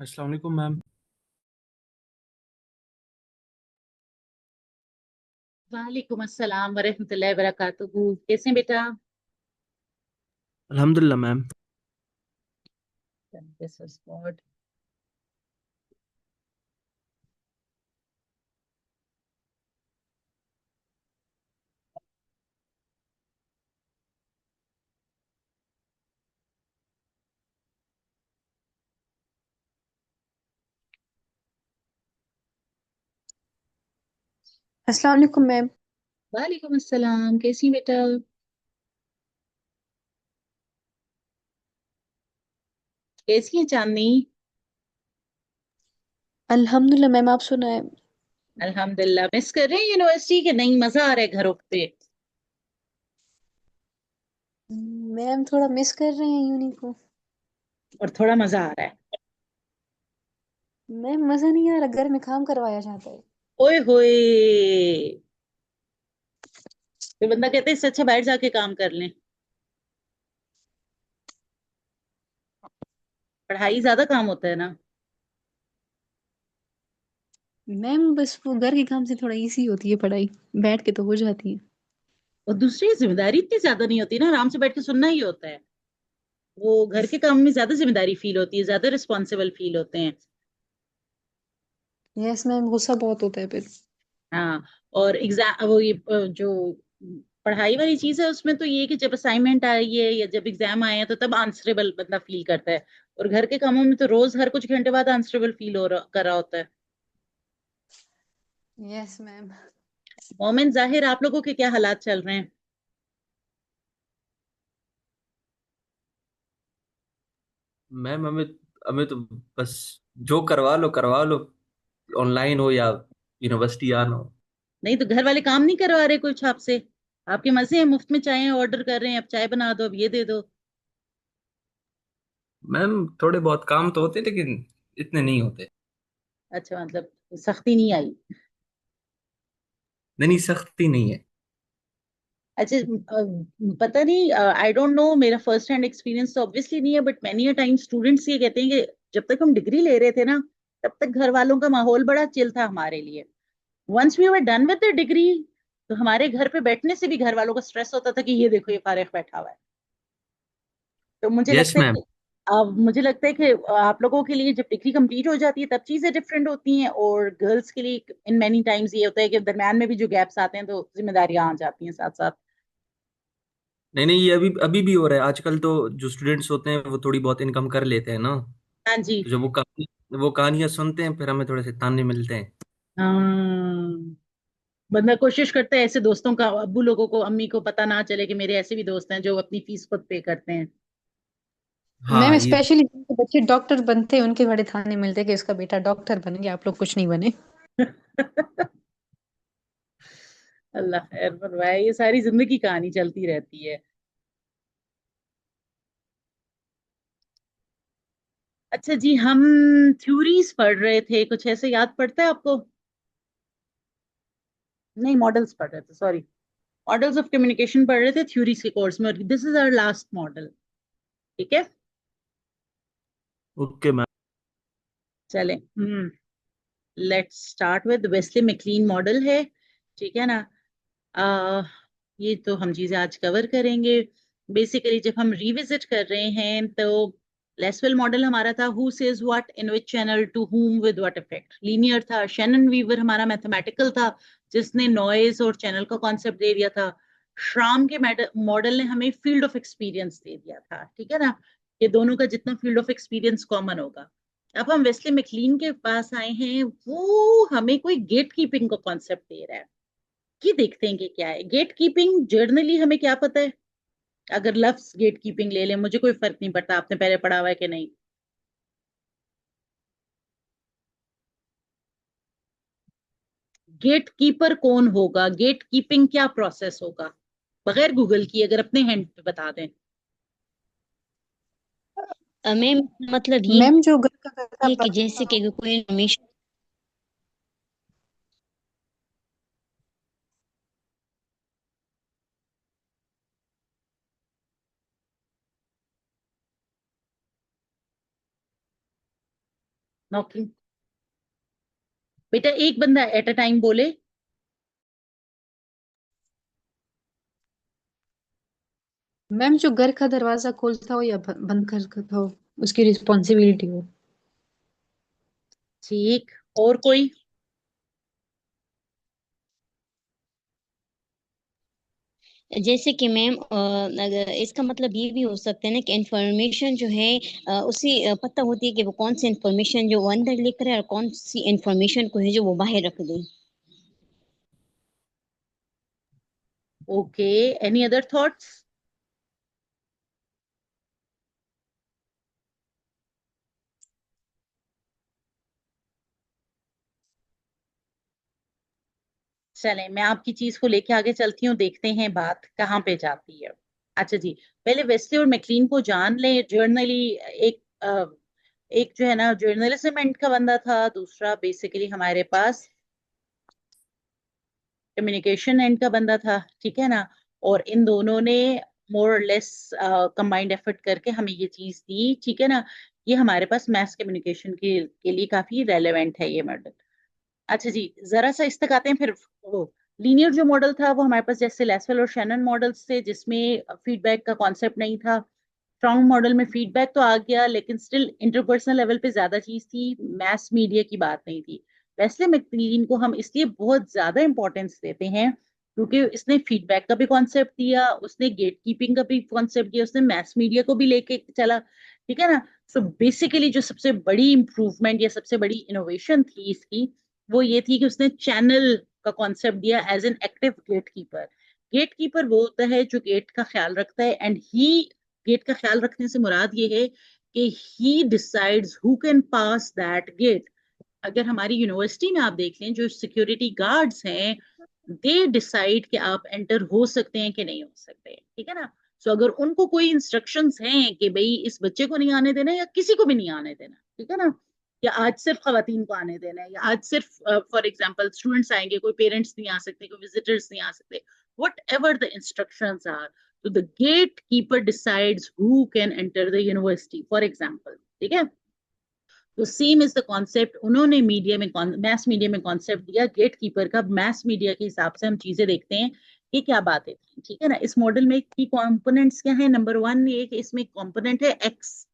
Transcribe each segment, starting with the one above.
अस्सलाम वालेकुम मैम। वालेकुम अस्सलाम वरहमतुल्लाहि वबरकातुहू। कैसे हैं बेटा? अल्हम्दुलिल्लाह मैम। This is good. अस्सलाम वालेकुम मैम। वालेकुम अस्सलाम। कैसी हैं बेटा? कैसी हैं चांदनी? अल्हम्दुलिल्लाह मैम, आप सुनाएं। अल्हम्दुलिल्लाह। मिस कर रहे हैं यूनिवर्सिटी के? नहीं, मजा आ रहा है घरों पे? मैम थोड़ा मिस कर रहे हैं यूनी को। और थोड़ा मजा आ रहा है? मैम मजा नहीं आ रहा, घर में काम करवाया जाता है। ओए होए। तो बंदा कहते हैं इससे अच्छा बाहर जाके काम कर लें। पढ़ाई ज्यादा काम होता है ना। मैम बस वो घर के काम से थोड़ा इजी होती है पढ़ाई, बैठ के तो हो जाती है। और दूसरी जिम्मेदारी इतनी ज्यादा नहीं होती ना, आराम से बैठ के सुनना ही होता है। वो घर के काम में ज्यादा जिम्मेदारी फील होती है, ज्यादा रिस्पॉन्सिबल फील होते हैं। यस मैम, गुस्सा बहुत होता है फिर। हाँ। और एग्जाम वो ये जो पढ़ाई वाली चीज है उसमें तो ये है कि जब असाइनमेंट आई है या जब एग्जाम आए हैं तो तब आंसरेबल बंदा फील करता है। और घर के कामों में तो रोज हर कुछ घंटे बाद आंसरेबल फील कर रहा होता है। Yes ma'am. मोमिन, जाहिर, आप लोगों के क्या हालात चल रहे हैं? मैम हमें हमें तो बस जो करवा लो, ऑनलाइन हो या यूनिवर्सिटी आना हो। नहीं तो घर वाले काम नहीं करवा रहे कुछ आपसे? आपके मजे हैं, मुफ्त में चाय ऑर्डर कर रहे हैं, अब चाय बना दो, अब ये दे दो। मैम थोड़े बहुत काम तो होते लेकिन इतने नहीं होते। अच्छा, मतलब सख्ती नहीं आई। नहीं नहीं, सख्ती नहीं है। अच्छा। पता नहीं, आई डोंट नो, मेरा फर्स्ट हैंड एक्सपीरियंस तो ऑब्वियसली नहीं है, but many a time students ये कहते हैं कि जब तक हम डिग्री ले रहे थे ना, तब तक घर वालों का माहौल बड़ा चिल था हमारे लिए। Once we were done with the degree, तो हमारे घर पे बैठने से भी घर वालों का स्ट्रेस होता था कि ये देखो ये फारिग बैठा हुआ है। तो मुझे यस लगता है मैम। कि मुझे लगता है कि आप लोगों के लिए जब डिग्री कंप्लीट हो जाती है तब चीजें डिफरेंट होती हैं, और गर्ल्स के लिए इन मैनी टाइम्स ये होता है कि दरम्यान में भी जो गैप्स आते हैं तो जिम्मेदारियां आ जाती हैं साथ साथ। नहीं नहीं, ये अभी अभी भी हो रहा है आजकल तो। जो स्टूडेंट्स होते हैं वो थोड़ी बहुत इनकम कर लेते हैं ना। हाँ जी। तो जब वो कहानियां सुनते हैं फिर हमें थोड़े से ताने मिलते हैं। हाँ। बंदा कोशिश करता है ऐसे दोस्तों का, अब्बू लोगों को, अम्मी को पता ना चले कि मेरे ऐसे भी दोस्त हैं जो अपनी फीस खुद पे करते हैं। मैम हाँ ये। स्पेशली जिनके बच्चे डॉक्टर बनते हैं उनके बड़े थाने मिलते हैं कि उसका बेटा डॉक्टर बन गया, आप लोग कुछ नहीं बने। अल्लाह खैर फरमाए, ये सारी जिंदगी कहानी चलती रहती है। अच्छा जी, हम थ्योरीज पढ़ रहे थे, कुछ ऐसे याद पड़ता है आपको? नहीं, मॉडल्स पढ़ रहे थे, सॉरी। मॉडल्स ऑफ कम्युनिकेशन पढ़ रहे थे थ्योरीज के कोर्स में, और this is our last model. ठीक है। Okay ma'am. चलें। Let's start with Westley MacLean model है। ठीक है ना? आ, ये तो हम चीजें आज कवर करेंगे। बेसिकली जब हम रिविजिट कर रहे हैं तो लेसवेल मॉडल हमारा था who says what in which channel to whom with what effect, linear था। शेनन वीवर हमारा मैथमेटिकल था, जिसने नॉइज और चैनल का कॉन्सेप्ट दे दिया था। श्राम के मॉडल ने हमें फील्ड ऑफ एक्सपीरियंस दे दिया था। ठीक है ना? ये दोनों का जितना फील्ड ऑफ एक्सपीरियंस कॉमन होगा। अब हम वेस्ले मैक्लीन के पास आए हैं, वो हमें कोई गेट कीपिंग का कॉन्सेप्ट दे रहा है। कि देखते हैं कि क्या है गेट कीपिंग। जर्नली हमें क्या पता है? अगर लफ्ज गेट कीपिंग ले लें, मुझे कोई फर्क नहीं पड़ता आपने पहले पढ़ा हुआ है कि नहीं। गेट कीपर कौन होगा? गेट कीपिंग क्या प्रोसेस होगा? बगैर गूगल की अगर अपने हैंड पे बता दें। मैम, मतलब ये मैम जो घर का करता है कि बर्तन जैसे कि अगर कोई इन्फॉर्मेशन नॉकिंग। बेटा एक बंदा एट अ टाइम बोले। मैम जो घर का दरवाजा खोलता हो या बंद करता हो, उसकी रिस्पॉन्सिबिलिटी हो। ठीक, और कोई? जैसे कि मैम अगर इसका मतलब ये भी हो सकता है ना कि इंफॉर्मेशन जो है उसे पता होती है कि वो कौन सी इंफॉर्मेशन जो वो अंदर लेकर है और कौन सी इंफॉर्मेशन को है जो वो बाहर रख दे। Okay, any other thoughts? चले, मैं आपकी चीज को लेके आगे चलती हूँ, देखते हैं बात कहाँ पे जाती है। अच्छा जी, पहले वेस्ले और मैक्लीन को जान लें जर्नली। एक एक जो है ना जर्नलिज्म एंड का बंदा था, दूसरा बेसिकली हमारे पास कम्युनिकेशन एंड का बंदा था, ठीक है ना। और इन दोनों ने मोर और लेस कंबाइंड एफर्ट करके हमें ये चीज दी, ठीक है ना। ये हमारे पास मैस कम्युनिकेशन के लिए काफी रेलेवेंट है ये मॉडल। अच्छा जी, जरा सा इस तक आते हैं फिर। वो लीनियर जो मॉडल था वो हमारे पास जैसे लेसवेल और शैनन मॉडल्स थे, जिसमें फीडबैक का कॉन्सेप्ट नहीं था। स्ट्रॉन्ग मॉडल में फीडबैक तो आ गया, लेकिन स्टिल इंटरपर्सनल लेवल पे ज्यादा चीज थी, मैस मीडिया की बात नहीं थी। वेस्ले मैक्लीन को हम इसलिए बहुत ज्यादा इंपॉर्टेंस देते हैं क्योंकि इसने फीडबैक का भी कॉन्सेप्ट दिया, उसने गेट कीपिंग का भी कॉन्सेप्ट दिया, उसने मैस मीडिया को भी लेके चला, ठीक है ना। सो बेसिकली जो सबसे बड़ी इंप्रूवमेंट या सबसे बड़ी इनोवेशन थी इसकी, वो ये थी कि उसने चैनल का कॉन्सेप्ट दिया as an active gatekeeper. Gatekeeper वो होता है जो गेट का ख्याल रखता है, एंड ही गेट का ख्याल रखने से मुराद ये है कि he decides who can pass that get. अगर हमारी यूनिवर्सिटी में आप देख लें, जो सिक्योरिटी गार्ड्स हैं, दे डिसाइड कि आप एंटर हो सकते हैं कि नहीं हो सकते, ठीक है ना। सो अगर उनको कोई इंस्ट्रक्शंस हैं कि भाई इस बच्चे को नहीं आने देना या किसी को भी नहीं आने देना, ठीक है ना, या आज सिर्फ खवातीन को आने देना है, या आज सिर्फ फॉर एग्जांपल स्टूडेंट्स आएंगे, कोई पेरेंट्स नहीं आ सकते, कोई विजिटर्स नहीं आ सकते, whatever the instructions are, तो the gate keeper decides who can enter the university for example, ठीक है। तो सेम इज द कॉन्सेप्ट, उन्होंने मीडिया में मैस मीडिया में कॉन्सेप्ट दिया गेट कीपर का। मैस मीडिया के हिसाब से हम चीजें देखते हैं कि क्या बातें थी, ठीक है ना। इस मॉडल में की कंपोनेंट्स क्या है? नंबर वन ये कि इसमें कंपोनेंट है एक्स।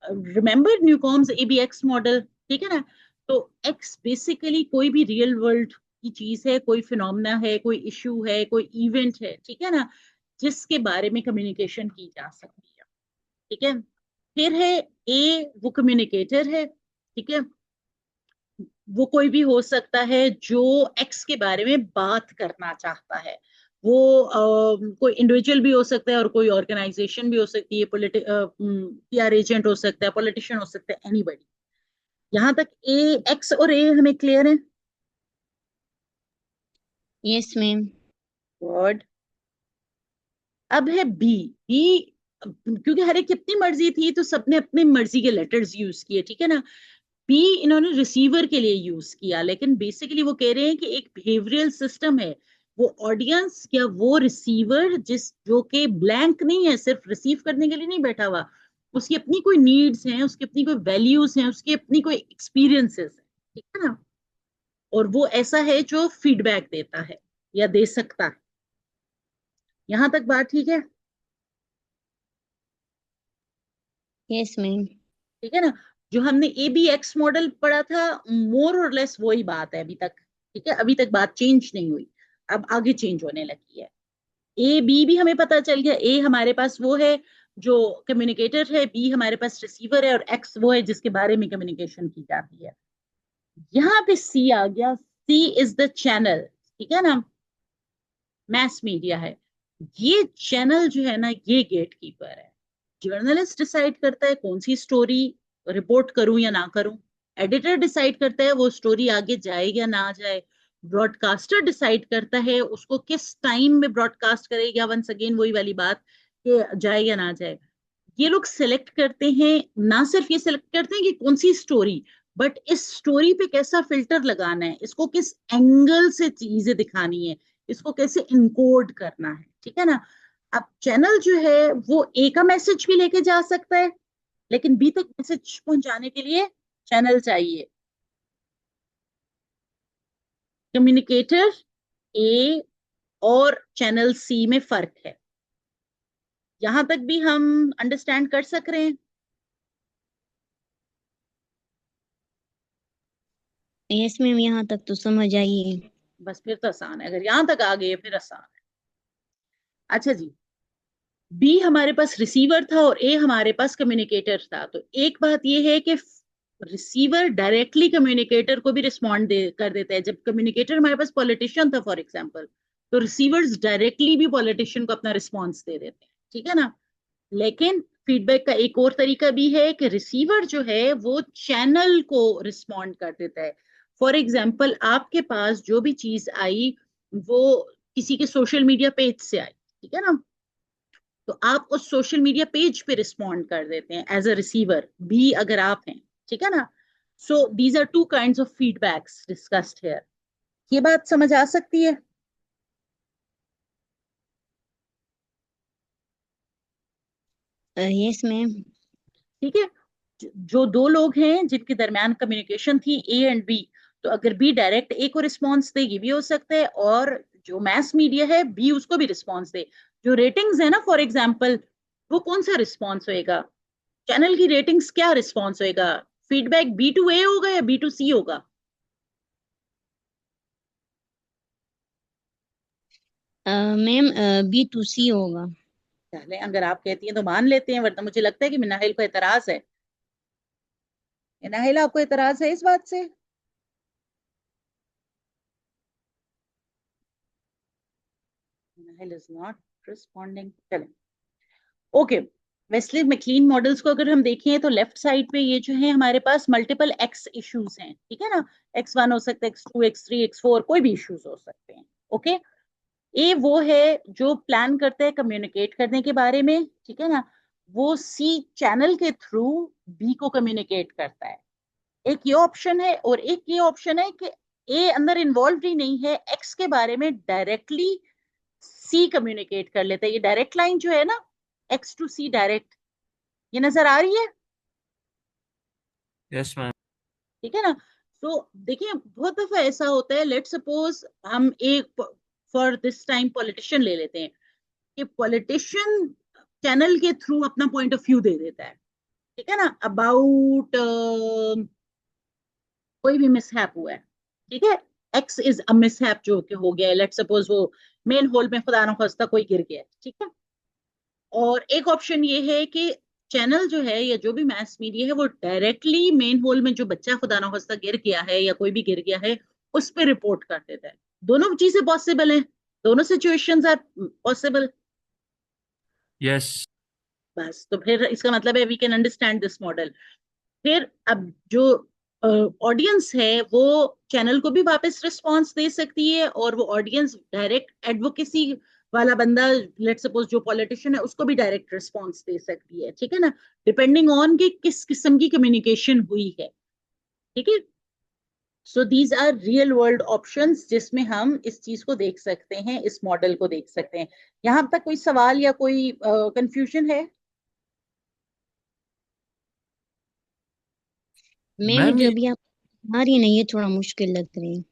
रिमेंबर न्यूकॉम्स एबीएक्स मॉडल, ठीक है ना। तो एक्स बेसिकली कोई भी रियल वर्ल्ड की चीज है, कोई फिनोमेना है, कोई इशू है, कोई इवेंट है, ठीक है ना, जिसके बारे में कम्युनिकेशन की जा सकती है, ठीक है। फिर है ए, वो कम्युनिकेटर है, ठीक है। वो कोई भी हो सकता है जो एक्स के बारे में बात करना चाहता है। वो कोई इंडिविजुअल भी हो सकता है और कोई ऑर्गेनाइजेशन भी हो सकती है, पीआर एजेंट हो सकता है, पॉलिटिशियन हो सकता है, एनीबडी। यहां तक ए, एक्स और ए हमें क्लियर है? Yes ma'am. वर्ड। अब है बी। बी क्योंकि हर एक की अपनी मर्जी थी तो सबने अपनी मर्जी के लेटर्स यूज किए, ठीक है ना। पी इन्होंने रिसीवर के लिए यूज किया, लेकिन बेसिकली वो कह रहे हैं कि एक बिहेवियरल सिस्टम है, वो ऑडियंस या वो रिसीवर जिस जो कि ब्लैंक नहीं है, सिर्फ रिसीव करने के लिए नहीं बैठा हुआ, उसकी अपनी कोई नीड्स हैं, उसकी अपनी कोई वैल्यूज हैं, उसकी अपनी कोई एक्सपीरियंसेस है, ठीक है ना। और वो ऐसा है जो फीडबैक देता है या दे सकता है। यहां तक बात ठीक है? Yes ma'am. ठीक है ना। जो हमने ए बी एक्स मॉडल पढ़ा था, मोर और लेस वही बात है अभी तक, ठीक है। अभी तक बात चेंज नहीं हुई, अब आगे चेंज होने लगी है। ए बी भी हमें पता चल गया, ए हमारे पास वो है जो कम्युनिकेटर है, बी हमारे पास रिसीवर है, और एक्स वो है जिसके बारे में कम्युनिकेशन की जाती है। यहाँ पे सी आ गया, सी इज द चैनल, ठीक है ना, मैस मीडिया है। ये चैनल जो है ना, ये गेट कीपर है। जर्नलिस्ट डिसाइड करता है कौन सी स्टोरी रिपोर्ट करूं या ना करूं। एडिटर डिसाइड करता है वो स्टोरी आगे जाए या ना जाए। ब्रॉडकास्टर डिसाइड करता है उसको किस टाइम में ब्रॉडकास्ट करेगा, वंस अगेन वही वाली बात कि जाए या ना जाए। ये लोग सिलेक्ट करते हैं, ना सिर्फ ये सिलेक्ट करते हैं कि कौन सी स्टोरी, बट इस स्टोरी पे कैसा फिल्टर लगाना है, इसको किस एंगल से चीजें दिखानी है, इसको कैसे इनकोड करना है, ठीक है ना। अब चैनल जो है वो ए का मैसेज भी लेके जा सकता है, लेकिन बी तक मैसेज पहुंचाने के लिए चैनल चाहिए। कम्युनिकेटर ए और चैनल सी में फर्क है। यहां तक भी हम अंडरस्टैंड कर सक रहे हैं? यस मैम, यहाँ तक तो समझ आई है। बस फिर तो आसान है, अगर यहां तक आ गए फिर आसान है। अच्छा जी, बी हमारे पास रिसीवर था और ए हमारे पास कम्युनिकेटर था। तो एक बात यह है कि रिसीवर डायरेक्टली कम्युनिकेटर को भी रिस्पॉन्ड कर देता है। जब कम्युनिकेटर हमारे पास पॉलिटिशियन था फॉर एग्जांपल, तो रिसीवर्स डायरेक्टली भी पॉलिटिशियन को अपना रिस्पॉन्स दे देते हैं, ठीक है ना। लेकिन फीडबैक का एक और तरीका भी है कि रिसीवर जो है वो चैनल को रिस्पॉन्ड कर देता है। फॉर एग्जाम्पल, आपके पास जो भी चीज आई वो किसी के सोशल मीडिया पेज से आई, ठीक है ना, तो आप उस सोशल मीडिया पेज पे रिस्पॉन्ड कर देते हैं एज अ रिसीवर भी अगर आप हैं, ठीक है ना। So these are two kinds of feedbacks discussed here. ये बात समझ आ सकती है? Yes ma'am. ठीक है। जो दो लोग हैं जिनके दरमियान कम्युनिकेशन थी, ए एंड बी, तो अगर बी डायरेक्ट ए को रिस्पॉन्स दे, ये भी हो सकता है, और जो मैस मीडिया है बी उसको भी रिस्पॉन्स दे। जो रेटिंग्स है ना फॉर एग्जाम्पल, वो कौन सा रिस्पॉन्स होएगा? चैनल की रेटिंग्स क्या रिस्पॉन्स होएगा? फीडबैक बी टू ए होगा या बी टू सी होगा? मैम, B2C होगा। पहले अगर आप कहती हैं तो मान लेते हैं, वरना मुझे लगता है कि मिनाहिल को एतराज है। मिनाहिल, आपको एतराज है इस बात से? Minahil is not responding. चलें, ओके। वेस्ली मैक्लीन मॉडल्स को अगर हम देखें तो लेफ्ट साइड पे ये जो है हमारे पास मल्टीपल एक्स इश्यूज हैं, ठीक है ना। X1 हो सकता है, X2, X3, X4, कोई भी इश्यूज हो सकते हैं, ओके। ए वो है जो प्लान करता है कम्युनिकेट करने के बारे में, ठीक है ना। वो सी चैनल के थ्रू बी को कम्युनिकेट करता है। एक ये ऑप्शन है, और एक ये ऑप्शन है कि ए अंदर इन्वॉल्व ही नहीं है, एक्स के बारे में डायरेक्टली सी कम्युनिकेट कर लेता है। ये डायरेक्ट लाइन जो है ना, एक्स टू सी डायरेक्ट, ये नजर आ रही है? Yes ma'am. ठीक है ना। तो देखिए, बहुत दफा ऐसा होता है, लेट सपोज हम एक फॉर दिस टाइम पॉलिटिशियन ले लेते हैं, कि पॉलिटिशियन चैनल के थ्रू अपना पॉइंट ऑफ व्यू दे देता है, ठीक है ना, अबाउट कोई भी मिसहैप हुआ है, ठीक है। एक्स इज अ मिसहैप जो कि हो गया है, लेट सपोज वो मेन होल में खुदा ना खास्ता कोई गिर गया है, ठीक है। और एक ऑप्शन ये है कि चैनल जो है या जो भी मैस मीडिया है वो डायरेक्टली मेन होल में जो बच्चा खुदा ना खास्ता गिर गया है या कोई भी गिर गया है उस पर रिपोर्ट कर देता है। दोनों चीजें पॉसिबल हैं, दोनों सिचुएशंस आर पॉसिबल। यस। बस, तो फिर इसका मतलब है we can understand this model. फिर अब जो ऑडियंस है वो चैनल को भी वापस रिस्पांस दे सकती है, और वो ऑडियंस डायरेक्ट एडवोकेसी वाला बंदा, लेट सपोज जो पॉलिटिशियन है, उसको भी डायरेक्ट रिस्पांस दे सकती है, ठीक है ना, डिपेंडिंग ऑन कि किस किस्म की कम्युनिकेशन हुई है, ठीक है। So these are real world options जिसमें हम इस चीज को देख सकते हैं, इस मॉडल को देख सकते हैं। यहां तक कोई सवाल या कोई कंफ्यूजन है? मैम, मैम जो ये अभी आप बता रही है ना, ये थोड़ा मुश्किल लग रही है।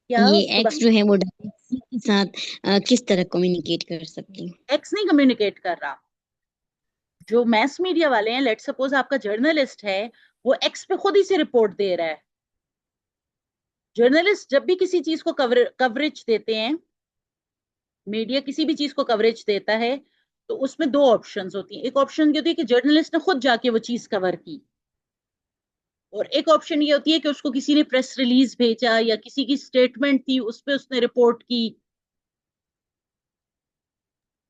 क्या ये उसको? एक्स जो है वो डायरेक्ट सी के साथ किस तरह कम्युनिकेट कर सकती है? एक्स नहीं कम्युनिकेट कर रहा। जो मैस मीडिया वाले हैं, लेट सपोज आपका जर्नलिस्ट है, वो एक्स पे खुद ही से रिपोर्ट दे रहा है। जर्नलिस्ट जब भी किसी चीज को कवरेज देते हैं, मीडिया किसी भी चीज को कवरेज देता है, तो उसमें दो ऑप्शंस होती हैं। एक ऑप्शन ये होती है कि जर्नलिस्ट ने खुद जाके वो चीज कवर की, और एक ऑप्शन ये होती है कि उसको किसी ने प्रेस रिलीज भेजा या किसी की स्टेटमेंट थी उस पर उसने रिपोर्ट की।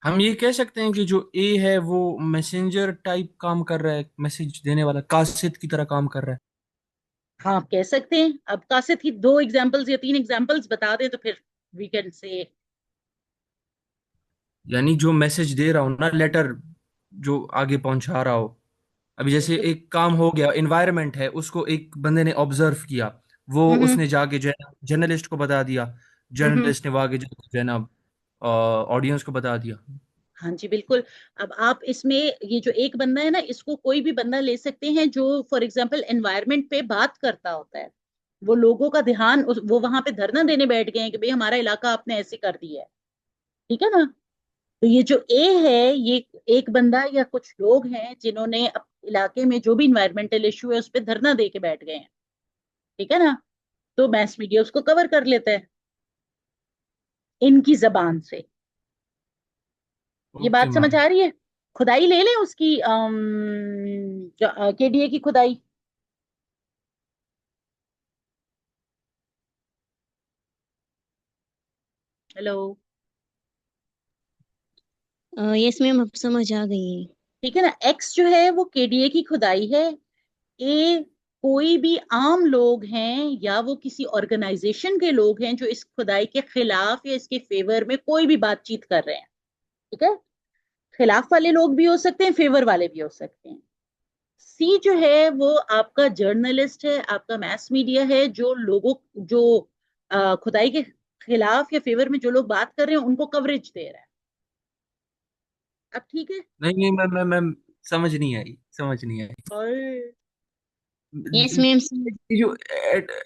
हम ये कह सकते हैं कि जो ए है वो मैसेंजर टाइप काम कर रहा है, मैसेज देने वाला कासिद की तरह काम कर रहा है। हाँ, आप कह सकते हैं। अब कासिद की दो एग्जांपल्स या तीन एग्जांपल्स बता दें तो फिर वी कैन से। यानी जो मैसेज दे रहा हूँ ना, लेटर जो आगे पहुंचा रहा हो। अभी जैसे एक काम हो गया, एनवायरनमेंट है, उसको एक बंदे ने ऑब्जर्व किया, वो हम्म उसने जाके जो है ना जर्नलिस्ट को बता दिया, हम्म जर्नलिस्ट ने वो आगे जाके जो है ना ऑडियंस को बता दिया। हाँ जी बिल्कुल। अब आप इसमें ये जो एक बंदा है ना, इसको कोई भी बंदा ले सकते हैं जो फॉर एग्जांपल एनवायरनमेंट पे बात करता होता है। वो लोगों का ध्यान वो वहां पे धरना देने बैठ गए हैं कि भाई हमारा इलाका आपने ऐसे कर दिया है। ठीक है ना। तो ये जो ए है, ये एक बंदा या कुछ लोग हैं जिन्होंने इलाके में जो भी इन्वायरमेंटल इशू है उस पर धरना दे के बैठ गए हैं। ठीक है ना। तो मैस मीडिया उसको कवर कर लेता है इनकी जबान से। ये ओके बात समझ मैम। आ रही है। खुदाई ले लें उसकी केडीए की खुदाई। हेलो। यस मैम, अब समझ आ गई है। ठीक है ना। एक्स जो है वो केडीए की खुदाई है। ए कोई भी आम लोग हैं या वो किसी ऑर्गेनाइजेशन के लोग हैं जो इस खुदाई के खिलाफ या इसके फेवर में कोई भी बातचीत कर रहे हैं। ठीक है। खिलाफ वाले लोग भी हो सकते हैं, फेवर वाले भी हो सकते हैं। सी जो है वो आपका जर्नलिस्ट है, आपका मैस मीडिया है, जो लोगों जो खुदाई के खिलाफ या फेवर में जो लोग बात कर रहे हैं उनको कवरेज दे रहा है। अब ठीक है। नहीं नहीं मैम, समझ नहीं आई, समझ नहीं आई। और यस मैम। ये जो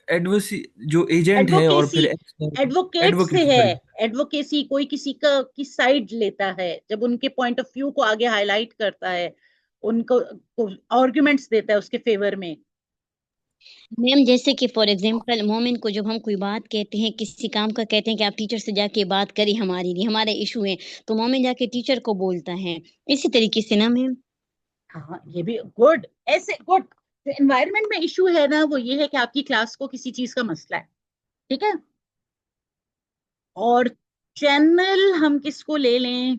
एडवोसी जो एजेंट है और एडवोकेसी, फिर एडवोकेट से एडवोकेसी, है। सॉरी। एडवोकेसी कोई किसी का की साइड लेता है, जब उनके पॉइंट ऑफ व्यू को आगे हाईलाइट करता है, उनको आर्गुमेंट्स देता है उसके फेवर में। मैम जैसे कि फॉर एग्जांपल मोमिन को जब हम कोई बात कहते हैं, किसी काम का कहते हैं कि आप टीचर से जाके बात करिए हमारे लिए, हमारे इशू है, तो मोमिन जाके टीचर को बोलता है। इसी तरीके से ना मैम। हाँ ये भी गुड। ऐसे गुड। जो एनवायरनमेंट में इशू है ना वो ये है कि आपकी क्लास को किसी चीज का मसला है। ठीक है। और चैनल हम किसको ले लें।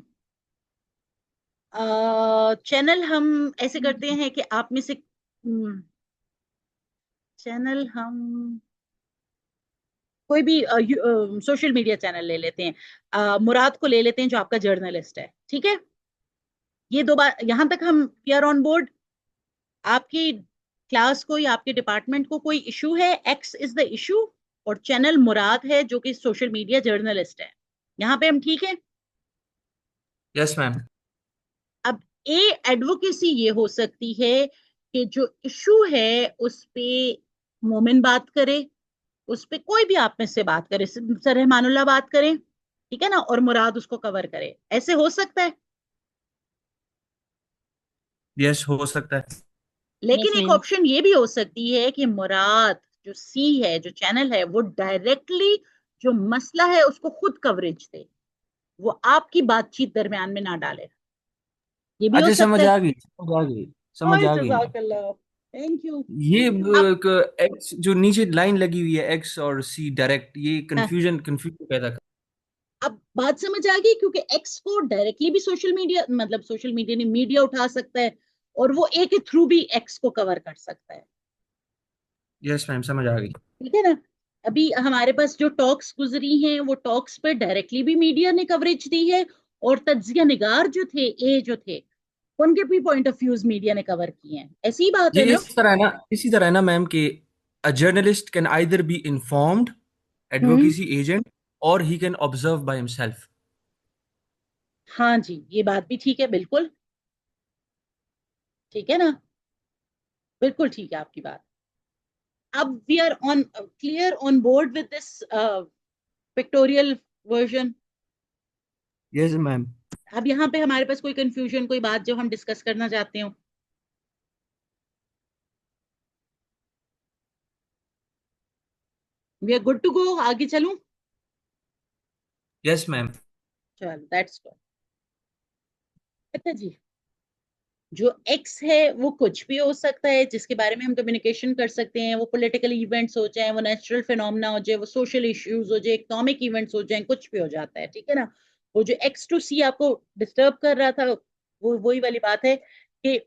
चैनल हम ऐसे करते हैं कि आप में से चैनल हम कोई भी सोशल मीडिया चैनल ले लेते हैं। मुराद को ले लेते हैं जो आपका जर्नलिस्ट है। ठीक है। ये दो बार यहां तक हम वी आर ऑन बोर्ड। आपकी क्लास को या आपके डिपार्टमेंट को कोई इशू है, एक्स इज द इशू, और चैनल मुराद है जो कि सोशल मीडिया जर्नलिस्ट है। यहाँ पे हम ठीक है। Yes ma'am. अब ए एडवोकेसी ये हो सकती है कि जो इशू है उस पे मोमिन बात करे, उस पे कोई भी आप में से बात करे, सर रहमानुल्लाह बात करें। ठीक है ना। और मुराद उसको कवर करे। ऐसे हो सकता है। यस, हो सकता है। लेकिन यस एक मैम। ऑप्शन ये भी हो सकती है कि मुराद जो सी है, जो चैनल है, वो डायरेक्टली जो मसला है उसको खुद कवरेज दे, वो आपकी बातचीत दरमियान में ना डाले। ये भी हो अच्छा, सकता समझ है। आ गई, समझ आ गई, समझ और आ गई मैम। जज़ाकल्लाह। Thank you. ये अब एक्स जो नीचे लाइन लगी हुई है, एक्स और सी डायरेक्ट, ये हाँ, कंफ्यूजन पैदा कर। अब बात समझ आ गई, क्योंकि एक्स को डायरेक्टली भी सोशल मीडिया, मतलब सोशल मीडिया ने मीडिया उठा सकता है, और वो ए के थ्रू भी एक्स को कवर कर सकता है। यस मैम, समझ आ गई। ठीक है ना। अभी हमारे पास जो टॉक्स गुजरी हैं वो टॉक्स पे डायरेक्टली भी मीडिया ने कवरेज दी है, और तज्जिया निगार जो थे, ए जो थे, उनके भी पॉइंट ऑफ व्यूज मीडिया ने कवर किए हैं। ऐसी बात ये है ना। इस तरह है ना, इसी तरह है ना मैम कि a journalist can either be informed hmm. Advocacy agent और he can observe by himself. हाँ जी, ये बात भी ठीक है बिल्कुल। ठीक है ना। बिल्कुल ठीक है आपकी बात। अब we are on clear on board with this pictorial version. Yes ma'am. अब यहाँ पे हमारे पास कोई कंफ्यूजन, कोई बात जो हम डिस्कस करना चाहते हो। We are good to go, आगे चलूं। Yes ma'am. चलो दैट्स गुड। अच्छा जी। जो एक्स है वो कुछ भी हो सकता है जिसके बारे में हम कम्युनिकेशन कर सकते हैं। वो पॉलिटिकल इवेंट्स हो जाए, वो नेचुरल फिनोमेना हो जाए, वो सोशल इश्यूज हो जाए, इकोनॉमिक इवेंट्स हो जाए, कुछ भी हो जाता है। ठीक है ना। वो जो एक्स टू सी आपको डिस्टर्ब कर रहा था, वो वही वाली बात है कि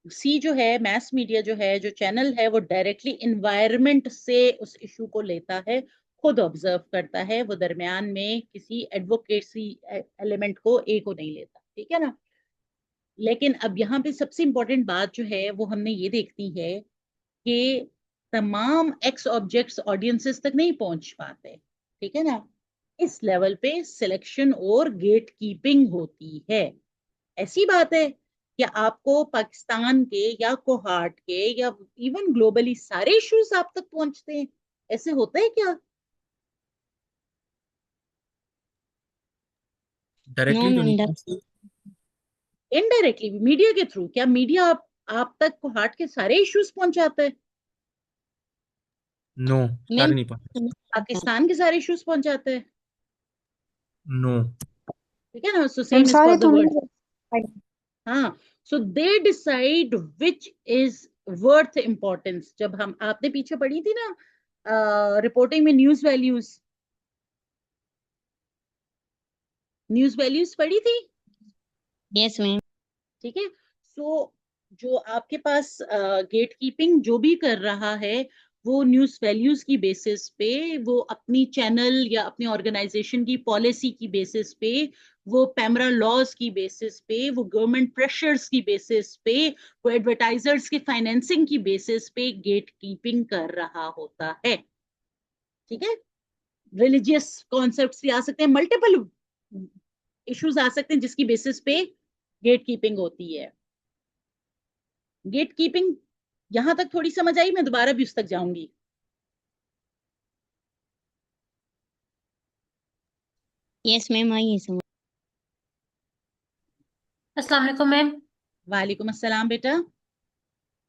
सी जो है, मैस मीडिया जो है, जो चैनल है, वो डायरेक्टली इन्वायरमेंट से उस इशू को लेता है, खुद ऑब्जर्व करता है, वो दरमियान में किसी एडवोकेसी एलिमेंट को ए को नहीं लेता। ठीक है ना। लेकिन अब यहाँ पे सबसे इंपॉर्टेंट बात जो है वो हमने ये देखती है कि तमाम एक्स ऑब्जेक्ट्स ऑडियंसेस तक नहीं पहुंच पाते। ठीक है ना। इस लेवल पे सिलेक्शन और गेट कीपिंग होती है। ऐसी बात है कि आपको पाकिस्तान के या कोहाट के या इवन ग्लोबली सारे इश्यूज आप तक पहुंचते हैं? ऐसे होता है क्या? नो डायरेक्टली तो नहीं मैम। पहुंचते। इनडायरेक्टली मीडिया के थ्रू? क्या मीडिया आप तक कोहाट के सारे इश्यूज पहुंचाता है? नो, मैम सारे नहीं पहुंचते। पाकिस्तान के सारे इश्यूज पहुंचाता है? नो। ठीक है ना? So ma'am same is for सारे द तो वर्ल्ड। नहीं। हाँ, so they decide which is worth importance. जब हम आपने पीछे पढ़ी थी ना रिपोर्टिंग में न्यूज वैल्यूज पढ़ी थी? Yes ma'am. ठीक है। सो जो आपके पास गेट कीपिंग जो भी कर रहा है, वो न्यूज वैल्यूज की बेसिस पे, वो अपनी चैनल या अपनी ऑर्गेनाइजेशन की पॉलिसी की बेसिस पे, वो पैमरा लॉज की बेसिस पे, वो गवर्नमेंट प्रेशर्स की बेसिस पे, वो एडवर्टाइजर्स के फाइनेंसिंग की बेसिस पे गेट कीपिंग कर रहा होता है। ठीक है। रिलीजियस कॉन्सेप्ट्स भी आ सकते हैं, मल्टीपल इश्यूज आ सकते हैं जिसकी बेसिस पे गेट कीपिंग होती है। गेट कीपिंग यहां तक थोड़ी समझ आई? मैं दोबारा भी उस तक जाऊंगी। यस मैम, आई है समझ। अस्सलाम वालेकुम मैम। वालेकुम अस्सलाम बेटा।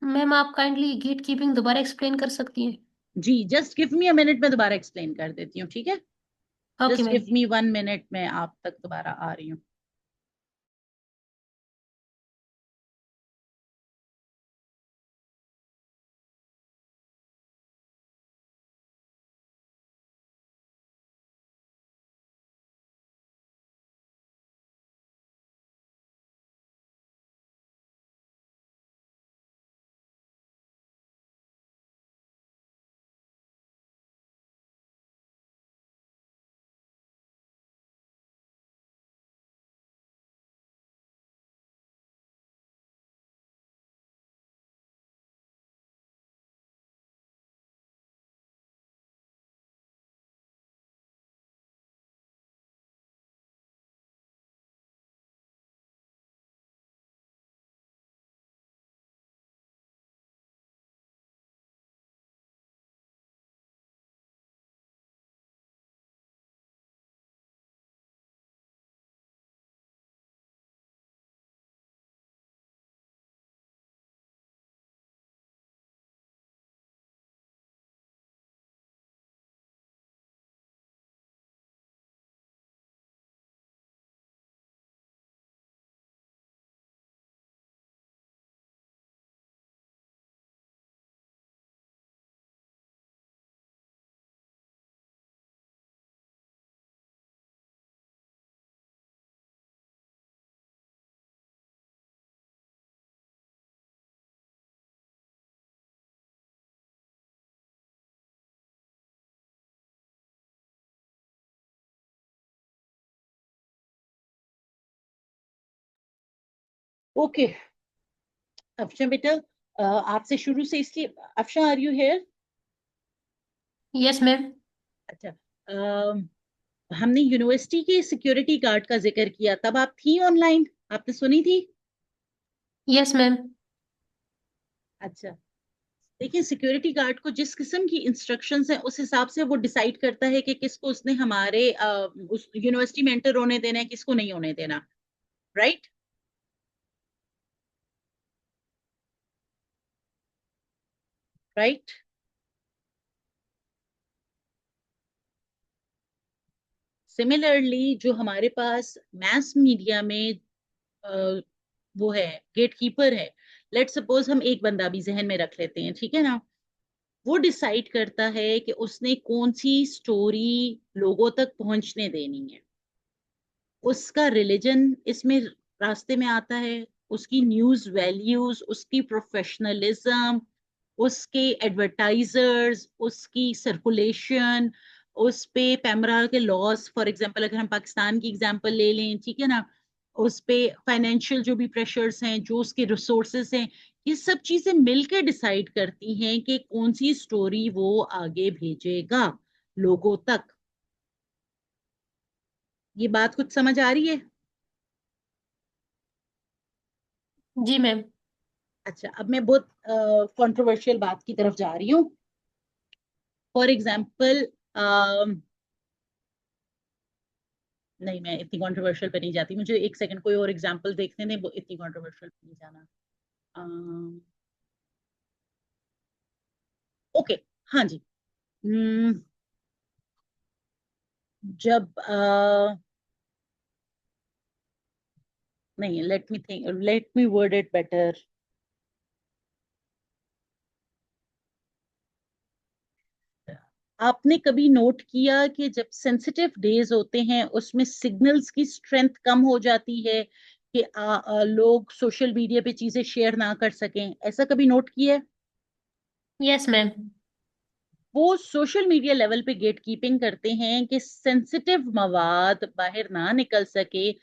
मैम आप काइंडली गेट कीपिंग दोबारा एक्सप्लेन कर सकती हैं? जी, just give me a minute, में दोबारा एक्सप्लेन कर देती हूँ, ठीक है? Okay just ma'am. Give me 1 minute, में आप तक दोबारा आ रही हूँ। ओके। अफशा बेटा, आपसे शुरू से इसलिए, Afsha are you here? Yes ma'am. अच्छा। हमने यूनिवर्सिटी के सिक्योरिटी गार्ड का जिक्र किया, तब आप थी ऑनलाइन? आपने सुनी थी? Yes ma'am. अच्छा। देखिए, सिक्योरिटी गार्ड को जिस किस्म की इंस्ट्रक्शंस हैं उस हिसाब से वो डिसाइड करता है कि किसको उसने हमारे उस यूनिवर्सिटी में एंटर होने देना है, किसको नहीं होने देना। राइट? राइट। सिमिलरली जो हमारे पास मैस मीडिया में अ, वो है, गेट कीपर है। लेट सपोज हम एक बंदा भी जहन में रख लेते हैं, ठीक है ना? वो डिसाइड करता है कि उसने कौन सी स्टोरी लोगों तक पहुंचने देनी है। उसका रिलीजन इसमें रास्ते में आता है, उसकी न्यूज वैल्यूज, उसकी प्रोफेशनलिज्म, उसके एडवर्टाइजर्स, उसकी सर्कुलेशन, उस पे पैमरा के लॉस, फॉर एग्जांपल अगर हम पाकिस्तान की एग्जांपल ले लें, ठीक है ना? उस पे फाइनेंशियल जो भी प्रेशर्स हैं, जो उसके रिसोर्सेस हैं, ये सब चीजें मिलकर डिसाइड करती हैं कि कौन सी स्टोरी वो आगे भेजेगा लोगों तक। ये बात कुछ समझ आ रही है? जी मैम। अच्छा, अब मैं बहुत कंट्रोवर्शियल बात की तरफ जा रही हूँ। फॉर एग्जाम्पल, नहीं, मैं इतनी कंट्रोवर्शियल पे नहीं जाती, मुझे एक सेकंड कोई और एग्जाम्पल देखने दें, वो इतनी कंट्रोवर्शियल पे नहीं जाना। ओके, हाँ जी। हम्म, जब नहीं, let me think, let me word it better. आपने कभी नोट किया कि जब सेंसिटिव डेज होते हैं उसमें सिग्नल्स की स्ट्रेंथ कम हो जाती है कि लोग सोशल मीडिया पे चीजें शेयर ना कर सकें? ऐसा कभी नोट किया है? Yes ma'am. वो सोशल मीडिया लेवल पे गेट कीपिंग करते हैं कि सेंसिटिव मवाद बाहर ना निकल सके,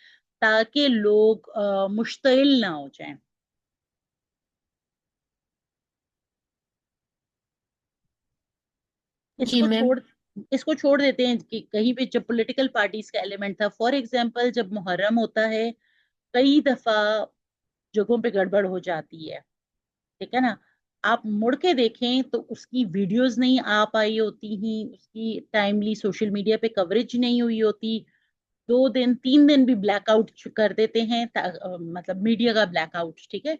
ताकि लोग मुश्तिल ना हो जाएं। जी इसको मैम। छोड़ इसको छोड़ देते हैं कि कहीं पे जब पॉलिटिकल पार्टीज का एलिमेंट था, फॉर एग्जांपल जब मुहर्रम होता है, कई दफा जगहों पे गड़बड़ हो जाती है, ठीक है ना। आप मुड़ के देखें तो उसकी वीडियोस नहीं आ पाई होती ही, उसकी टाइमली सोशल मीडिया पे कवरेज नहीं हुई होती। 2 दिन 3 दिन भी ब्लैकआउट कर देते हैं, मतलब मीडिया का ब्लैकआउट, ठीक है,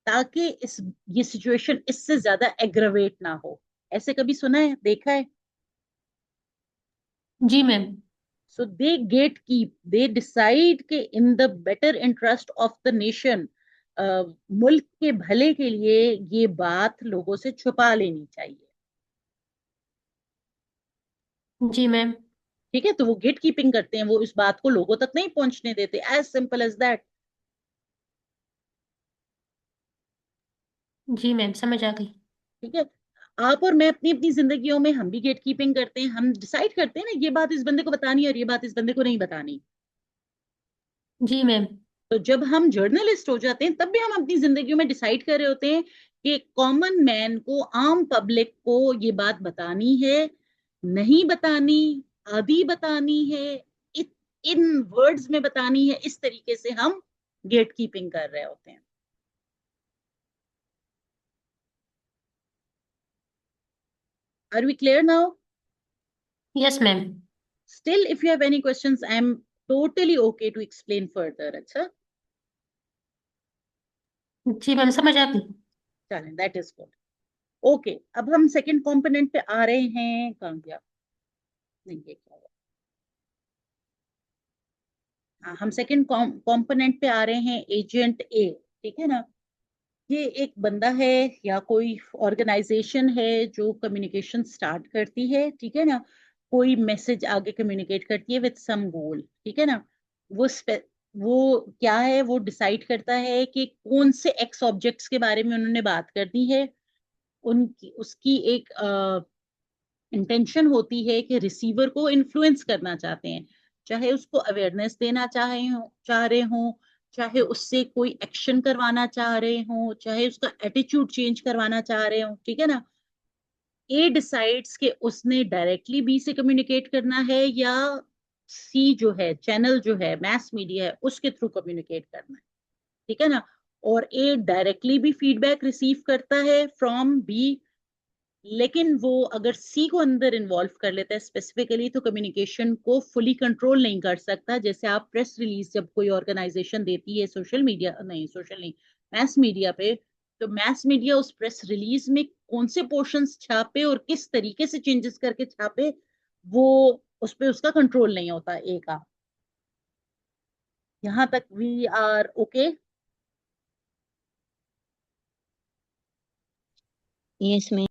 ताकि इस ये सिचुएशन इससे ज्यादा एग्रवेट ना हो। ऐसे कभी सुना है, देखा है? जी ma'am. So they gate keep, they decide के in the better interest of the nation, मुल्क के भले के लिए ये बात लोगों से छुपा लेनी चाहिए। जी मैम। ठीक है, तो वो गेट कीपिंग करते हैं, वो इस बात को लोगों तक नहीं पहुंचने देते, एज सिंपल एज दैट। जी मैम, समझ आ गई। ठीक है, आप और मैं अपनी अपनी जिंदगियों में हम भी गेट कीपिंग करते हैं, हम डिसाइड करते हैं ना ये बात इस बंदे को बतानी है और ये बात इस बंदे को नहीं बतानी। जी मैम। तो जब हम जर्नलिस्ट हो जाते हैं तब भी हम अपनी जिंदगियों में डिसाइड कर रहे होते हैं कि कॉमन मैन को, आम पब्लिक को ये बात बतानी है, नहीं बतानी, आधी बतानी है, इन वर्ड्स में बतानी है। इस तरीके से हम गेट कीपिंग कर रहे होते हैं। Are we clear now? Yes ma'am. Still, if you have any questions, I am totally okay to explain further. अच्छा, जी मैम, समझ आ गई। चलें, दैट इज गुड। ओके, अब हम सेकंड कंपोनेंट पे आ रहे हैं। कहाँ गया? नहीं, ये क्या हुआ? हाँ, हम सेकंड कंपोनेंट पे आ रहे हैं, एजेंट ए। ठीक है ना, ये एक बंदा है या कोई ऑर्गेनाइजेशन है जो कम्युनिकेशन स्टार्ट करती है, ठीक है ना, कोई मैसेज आगे कम्युनिकेट करती है विद सम गोल, ठीक है ना। वो क्या है, वो डिसाइड करता है कि कौन से एक्स ऑब्जेक्ट्स के बारे में उन्होंने बात करनी है। उनकी उसकी एक इंटेंशन होती है कि रिसीवर को इन्फ्लुएंस करना चाहते हैं, चाहे उसको अवेयरनेस देना चाह रहे हो, चाहे उससे कोई एक्शन करवाना चाह रहे हो, चाहे उसका एटीट्यूड चेंज करवाना चाह रहे हो, ठीक है ना। ए डिसाइड्स कि उसने डायरेक्टली बी से कम्युनिकेट करना है या सी जो है, चैनल जो है, मैस मीडिया है, उसके थ्रू कम्युनिकेट करना है, ठीक है ना। और ए डायरेक्टली भी फीडबैक रिसीव करता है फ्रॉम बी, लेकिन वो अगर सी को अंदर इन्वॉल्व कर लेता है स्पेसिफिकली, तो कम्युनिकेशन को फुली कंट्रोल नहीं कर सकता। जैसे आप प्रेस रिलीज जब कोई ऑर्गेनाइजेशन देती है सोशल मीडिया, नहीं सोशल नहीं, मैस मीडिया पे, तो मैस मीडिया उस प्रेस रिलीज में कौन से पोर्शंस छापे और किस तरीके से चेंजेस करके छापे, वो उस पर उसका कंट्रोल नहीं होता ए का। यहां तक we are okay? Yes ma'am.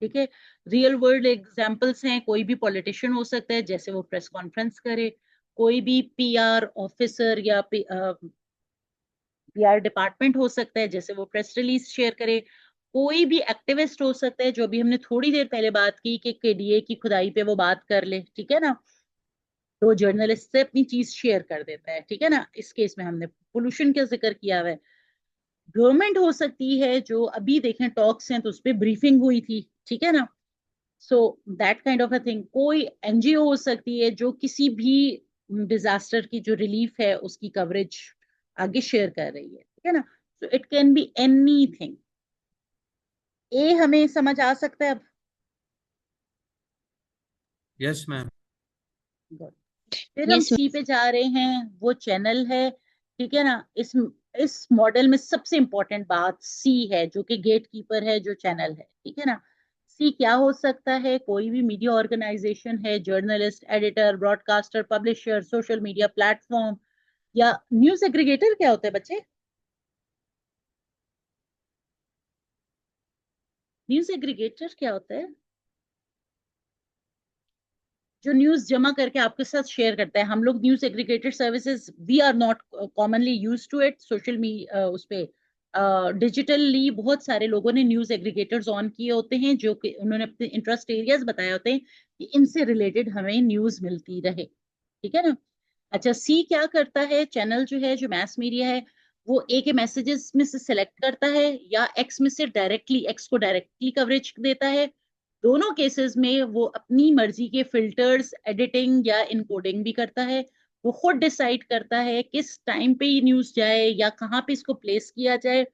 ठीक है, रियल वर्ल्ड एग्जांपल्स हैं, कोई भी पॉलिटिशियन हो सकता है, जैसे वो प्रेस कॉन्फ्रेंस करे, कोई भी पीआर ऑफिसर या पीआर डिपार्टमेंट हो सकता है, जैसे वो प्रेस रिलीज शेयर करे, कोई भी एक्टिविस्ट हो सकता है, जो भी हमने थोड़ी देर पहले बात की कि केडीए की खुदाई पे वो बात कर ले, ठीक है ना, तो जर्नलिस्ट से अपनी चीज शेयर कर देता है, ठीक है ना। इस केस में हमने पोल्यूशन का जिक्र किया हुआ है। गवर्नमेंट हो सकती है, जो अभी देखें टॉक्स हैं तो उस पर ब्रीफिंग हुई थी, ठीक है ना। So that kind of a thing. कोई एनजीओ हो सकती है जो किसी भी डिजास्टर की जो रिलीफ है उसकी कवरेज आगे शेयर कर रही है, ठीक है ना। So it can be anything. ए हमें समझ आ सकता है अब? Yes ma'am. Good. फिर हम यस सी पे जा रहे हैं, वो चैनल है, ठीक है ना। इस मॉडल में सबसे इंपॉर्टेंट बात सी है, जो कि गेट कीपर है, जो चैनल है, ठीक है ना। सी क्या हो सकता है? कोई भी मीडिया ऑर्गेनाइजेशन है, journalist, editor, broadcaster, publisher, social media platform, या न्यूज एग्रीगेटर क्या होता है बच्चे? न्यूज एग्रीगेटर क्या होता है? जो न्यूज जमा करके आपके साथ शेयर करता है। हम लोग news aggregated services we are not commonly use to it. Social मी उस पे डिजिटली बहुत सारे लोगों ने न्यूज एग्रीगेटर्स ऑन किए होते हैं, जो कि उन्होंने अपने इंटरेस्ट एरियाज बताए होते हैं कि इनसे रिलेटेड हमें न्यूज मिलती रहे, ठीक है ना। अच्छा, सी क्या करता है? चैनल जो है, जो मैस मीडिया है, वो ए के मैसेजेस में से सिलेक्ट करता है, या एक्स में से डायरेक्टली, एक्स को डायरेक्टली कवरेज देता है। दोनों केसेस में वो अपनी मर्जी के फिल्टर्स, एडिटिंग या इनकोडिंग भी करता है। वो खुद डिसाइड करता है किस टाइम पे ये न्यूज जाए या कहाँ पे इसको प्लेस किया जाए।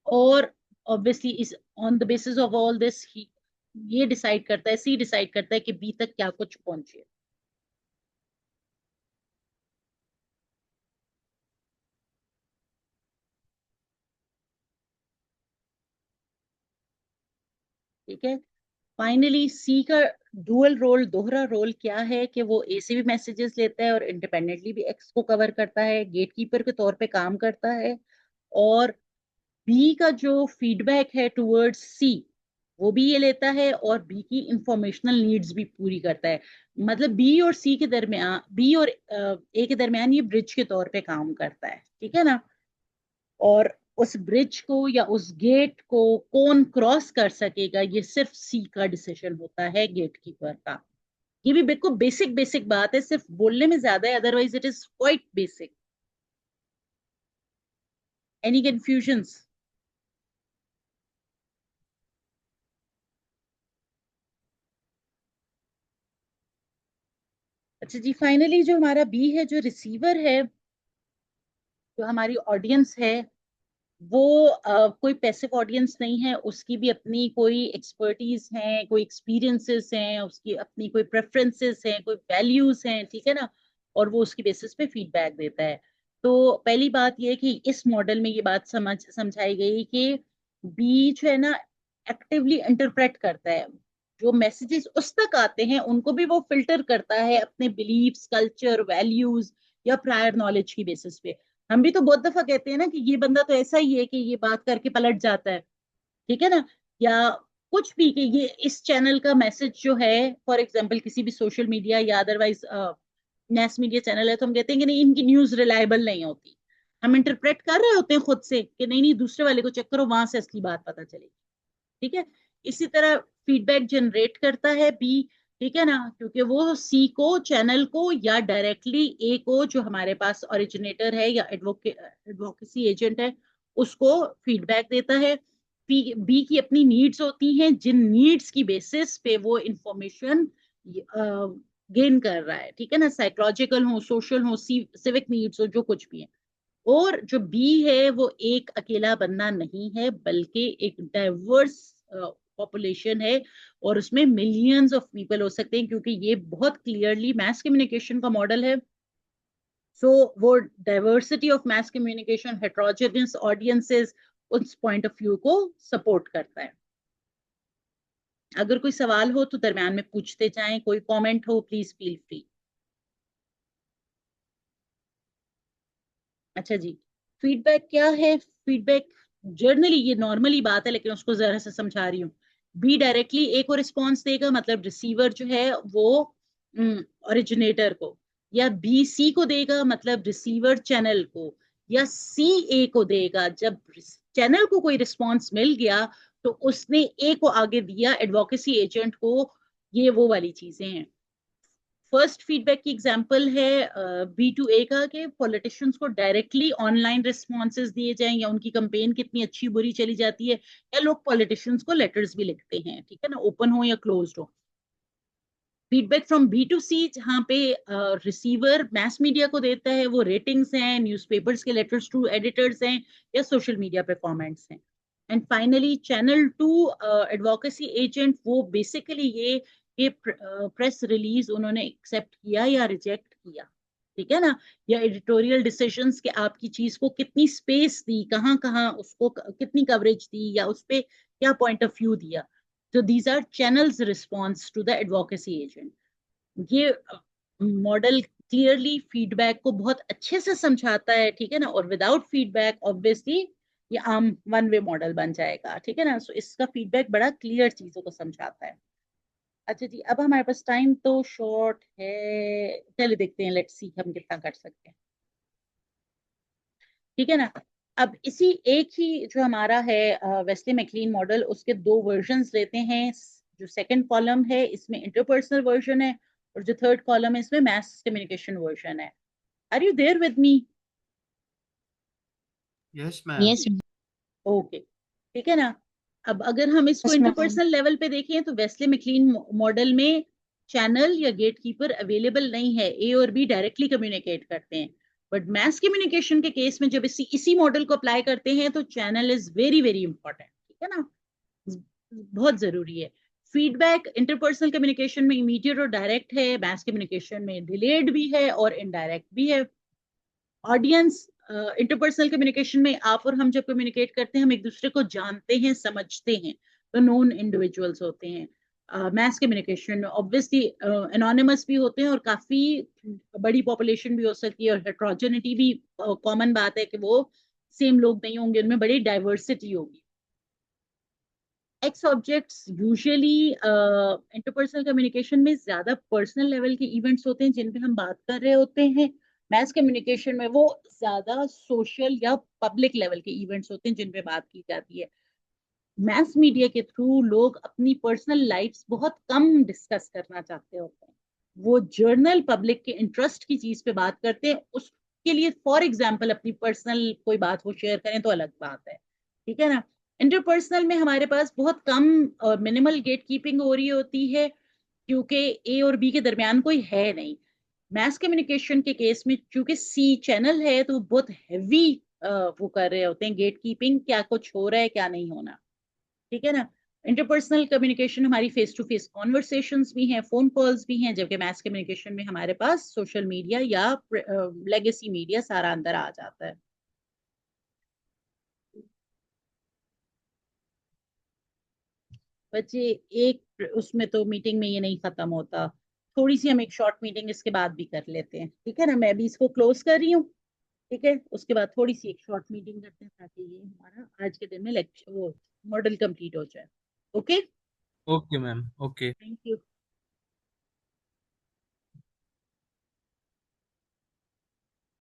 और ऑब्वियसली इस on the basis of all this ये डिसाइड करता है, सी डिसाइड करता है कि बी तक क्या कुछ पहुंचे। ठीक है। फाइनली सी का डुअल रोल, दोहरा रोल क्या है कि वो ए से भी मैसेजेस लेता है और इंडिपेंडेंटली भी एक्स को कवर करता है, गेटकीपर के तौर पे काम करता है। और बी का जो फीडबैक है टुवर्ड्स सी, वो भी ये लेता है और बी की इंफॉर्मेशनल नीड्स भी पूरी करता है। मतलब बी और सी के दरमियान, बी और ए के दरमियान ये ब्रिज के तौर पे काम करता है, ठीक है ना। और उस ब्रिज को या उस गेट को कौन क्रॉस कर सकेगा, ये सिर्फ सी का डिसीजन होता है, गेट कीपर का। ये भी बिल्कुल बेसिक बेसिक बात है, सिर्फ बोलने में ज्यादा है, otherwise it is quite basic. Any confusions? अच्छा जी, फाइनली जो हमारा बी है, जो रिसीवर है, जो हमारी ऑडियंस है, वो कोई पैसिव ऑडियंस नहीं है। उसकी भी अपनी कोई एक्सपर्टीज है, कोई एक्सपीरियंसेस हैं, उसकी अपनी कोई प्रेफरेंसेस हैं, कोई वैल्यूज हैं, ठीक है ना। और वो उसकी बेसिस पे फीडबैक देता है। तो पहली बात ये है कि इस मॉडल में ये बात समझाई गई कि बी जो है ना, एक्टिवली इंटरप्रेट करता है। जो मैसेजेस उस तक आते हैं उनको भी वो फिल्टर करता है अपने बिलीव्स, कल्चर, वैल्यूज या प्रायर नॉलेज की बेसिस पे। हम भी तो बहुत दफा कहते हैं ना कि ये बंदा तो ऐसा ही है कि ये बात करके पलट जाता है, ठीक है ना। या कुछ भी कि ये इस चैनल का मैसेज जो है, फॉर एग्जांपल किसी भी सोशल मीडिया या अदरवाइज मैस मीडिया चैनल है, तो हम कहते हैं कि नहीं, इनकी न्यूज रिलायबल नहीं होती। हम इंटरप्रेट कर रहे होते हैं खुद से कि नहीं नहीं, दूसरे वाले को चेक करो, वहां से असली बात पता चलेगी, ठीक है। इसी तरह फीडबैक जनरेट करता है बी, ठीक है ना, क्योंकि वो सी को, चैनल को, या डायरेक्टली ए को, जो हमारे पास ओरिजिनेटर है या एडवोकेसी एजेंट है, उसको फीडबैक देता है। बी की अपनी नीड्स होती हैं, जिन नीड्स की बेसिस पे वो इंफॉर्मेशन गेन कर रहा है, ठीक है ना। साइकोलॉजिकल हो, सोशल हो, सिविक नीड्स हो, जो कुछ भी है। और जो बी है वो एक अकेला बंदा नहीं है, बल्कि एक डाइवर्स पॉपुलेशन है। और उसमें मिलियंस ऑफ पीपल हो सकते हैं, क्योंकि ये बहुत क्लियरली मैस कम्युनिकेशन का मॉडल है। सो वो diversity of mass communication, heterogeneous audiences, उस पॉइंट ऑफ व्यू को सपोर्ट करता है। अगर कोई सवाल हो तो दरम्यान में पूछते जाएं, कोई कमेंट हो प्लीज फील फ्री। अच्छा जी, फीडबैक क्या है? फीडबैक जर्नली, ये नॉर्मली बात है लेकिन उसको जरा से समझा रही हूँ। बी डायरेक्टली ए को रिस्पॉन्स देगा, मतलब रिसीवर जो है वो ओरिजिनेटर को, या बी सी को देगा, मतलब रिसीवर चैनल को, या सी ए को देगा। जब चैनल को कोई रिस्पॉन्स मिल गया तो उसने ए को आगे दिया, एडवोकेसी एजेंट को। ये वो वाली चीजें हैं। फर्स्ट फीडबैक की एग्जांपल है B2A का, कि पॉलिटिशियंस को डायरेक्टली ऑनलाइन रिस्पॉन्सेज दिए जाएं, या उनकी कंपेन कितनी अच्छी बुरी चली जाती है, या लोग पॉलिटिशियंस को लेटर्स भी लिखते हैं, ठीक है ना, ओपन हो या क्लोज्ड हो। फीडबैक फ्रॉम B2C, जहाँ पे रिसीवर मैस मीडिया को देता है, वो रेटिंग्स हैं, न्यूज़पेपर्स के लेटर्स टू एडिटर्स हैं, या सोशल मीडिया पे कमेंट्स हैं। And finally channel 2 advocacy agent, वो बेसिकली ये प्रेस रिलीज उन्होंने एक्सेप्ट किया या रिजेक्ट किया, ठीक है ना, या एडिटोरियल डिसीजंस के आपकी चीज को कितनी स्पेस दी, कहाँ कहाँ उसको कितनी कवरेज दी, या उस पर क्या पॉइंट ऑफ व्यू दिया। तो these are channels response to the advocacy agent. ये मॉडल क्लियरली फीडबैक को बहुत अच्छे से समझाता है, ठीक है ना, और विदाउट फीडबैक ऑब्वियसली ये आम वन वे मॉडल बन जाएगा, ठीक है ना। सो इसका फीडबैक बड़ा क्लियर चीजों को समझाता है। अच्छा जी, अब हमारे पास टाइम तो शॉर्ट है, चलिए देखते हैं, लेट्स सी हम कितना कर सकते हैं, ठीक है ना। अब इसी एक ही जो हमारा है वेस्ले मैकलीन मॉडल, उसके दो वर्जन्स लेते हैं। जो सेकंड कॉलम है इसमें इंटरपर्सनल वर्जन है, और जो थर्ड कॉलम है इसमें मैस कम्युनिकेशन वर्जन है। Are you there with me? Yes ma'am. Yes okay, ठीक है ना। अब अगर हम इसको Yes, ma'am. इंटरपर्सनल लेवल पे देखें तो वेस्ले मैकलीन मॉडल में चैनल या गेटकीपर अवेलेबल नहीं है, ए और बी डायरेक्टली कम्युनिकेट करते हैं। बट मैस कम्युनिकेशन के केस में जब इसी मॉडल को अप्लाई करते हैं तो channel is very very important, ठीक है ना, बहुत जरूरी है। फीडबैक इंटरपर्सनल कम्युनिकेशन में इमीडिएट और डायरेक्ट है, मैस कम्युनिकेशन में डिलेड भी है और इनडायरेक्ट भी है। ऑडियंस इंटरपर्सनल कम्युनिकेशन में आप और हम जब कम्युनिकेट करते हैं हम एक दूसरे को जानते हैं, समझते हैं, तो नोन इंडिविजुअल्स होते हैं। मैस कम्युनिकेशन में ऑब्वियसली एनोनिमस भी होते हैं, और काफी बड़ी पॉपुलेशन भी हो सकती है, और हेट्रोजेनिटी भी कॉमन बात है कि वो सेम लोग नहीं होंगे, उनमें बड़ी डाइवर्सिटी होगी। X objects usually interpersonal communication में ज्यादा पर्सनल लेवल के इवेंट्स होते हैं जिन पे हम बात कर रहे होते हैं। मैस कम्युनिकेशन में वो ज्यादा सोशल या पब्लिक लेवल के इवेंट्स होते हैं जिन पे बात की जाती है। मैस मीडिया के थ्रू लोग अपनी पर्सनल लाइफ्स बहुत कम डिस्कस करना चाहते होते हैं, वो जर्नल पब्लिक के इंटरेस्ट की चीज पे बात करते हैं। उसके लिए फॉर एग्जाम्पल अपनी पर्सनल कोई बात वो शेयर करें तो अलग बात है, ठीक है ना। इंटरपर्सनल में हमारे पास बहुत कम और मिनिमल गेट कीपिंग हो रही होती है, क्योंकि ए और बी के दरमियान कोई है नहीं। मैस कम्युनिकेशन के केस में चूंकि सी चैनल है तो बहुत हैवी वो कर रहे होते हैं गेट कीपिंग, क्या कुछ हो रहा है क्या नहीं होना, ठीक है ना। इंटरपर्सनल कम्युनिकेशन हमारी फेस टू फेस कॉन्वर्सेशंस भी हैं, फोन कॉल्स भी हैं, जबकि मैस कम्युनिकेशन में हमारे पास सोशल मीडिया या लेगेसी मीडिया सारा अंदर आ जाता है। बच्चे एक उसमें तो मीटिंग में ये नहीं खत्म होता, थोड़ी सी हम एक शॉर्ट मीटिंग इसके बाद भी कर लेते हैं, ठीक है ना। मैं भी इसको क्लोज कर रही हूँ, ठीक है, उसके बाद थोड़ी सी एक शॉर्ट मीटिंग करते हैं ताकि ये हमारा आज के दिन में लेक्चर वो मॉडल कंप्लीट हो जाए। Okay, okay ma'am, okay. Thank you.